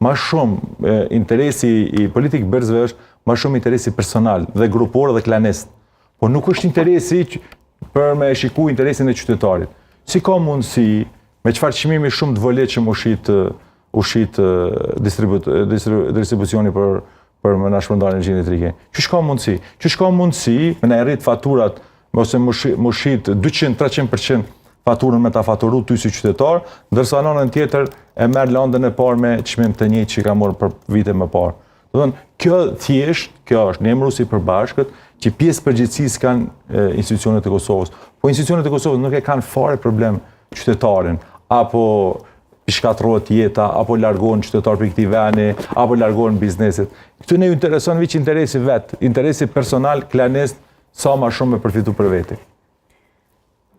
ma shumë interesi i politikë bërësve është ma shumë interesi personal dhe grupor dhe klanist. Po nuk është interesi për me shiku interesin e qytetarit. Si ka mundësi, me qëfar qëmimi shumë të volet që më ushit distribucioni për më nashpërndarë energji elektrike. Qësh ka mundësi? Qësh ka mundësi me në rrit faturat, ose më ushit 200-300% faturën me ta faturu ty si qytetar, ndërsa anën tjetër e merr landën e parë me çmim të njëjtë që ka marrë për vite më parë. Do të thonë, kjo është në emër si përbashkët që pjesë përgjegjësisë kanë institucionet e Kosovës. Po institucionet e Kosovës nuk e kanë fare problem qytetarin, apo shkatërrohet jeta, apo largohen qytetar për këtij veni, apo largohen bizneset. Këtu ne ju intereson veç interesi vet, interesi personal, klanist, sa më shumë me përfitu për veti.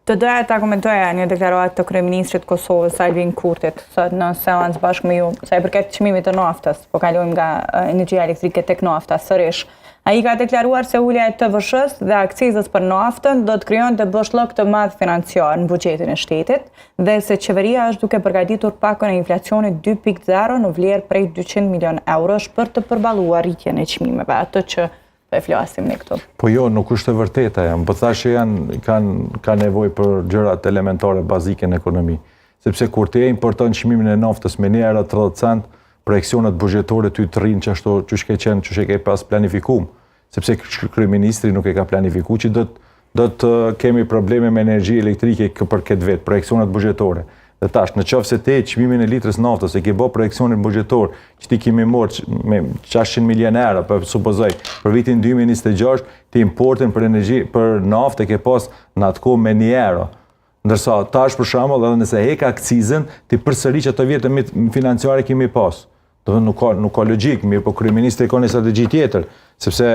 Të doja ta komentoja një deklaratë të kryeministrit të Kosovës, Albin Kurtit, sot në seancë bashkë me ju, sa i përket çmimit të naftës, po kalojmë nga energjia elektrike tek nafta sërish. Ai ka deklaruar se ulja e TVSH-s dhe akcizës për naftën do të krijonte boshllok të madh financiar në buxhetin e shtetit dhe se qeveria është duke përgatitur pakën e inflacionit 2.0 në vlerë prej 200 milion eurosh për të përballuar rritjen e çmimeve, atë që e flasim ne këtu. Po jo, nuk është e vërteta jam, po thashë kanë nevojë për gjërat elementare bazike në ekonomi. Sepse kur ti importon çmimin e naftës me një era 30 cent, projekcionet buxhetore ty të rrinë çashtu çu ke pas planifikuar. Sepse kryeministri nuk e ka planifikuar që do të kemi probleme me energji elektrike për këtë vit, projekcionet buxhetore. Dhe tash, në qoftë se te çmimin e litrës naftës e ke bë projekcionin buxhetor që ti kemi marrë me 600 milion euro, për supozoj, për vitin 2026, ti importin për energji për naftë e ke pas në atë kohë me 1 euro. Ndërsa tash për shembull, edhe nëse hek akcizën, ti përsëri ato vjet financiare kemi pas. Do të thonë nuk ka logjik, mirë, po kryeministri ka një strategji tjetër, sepse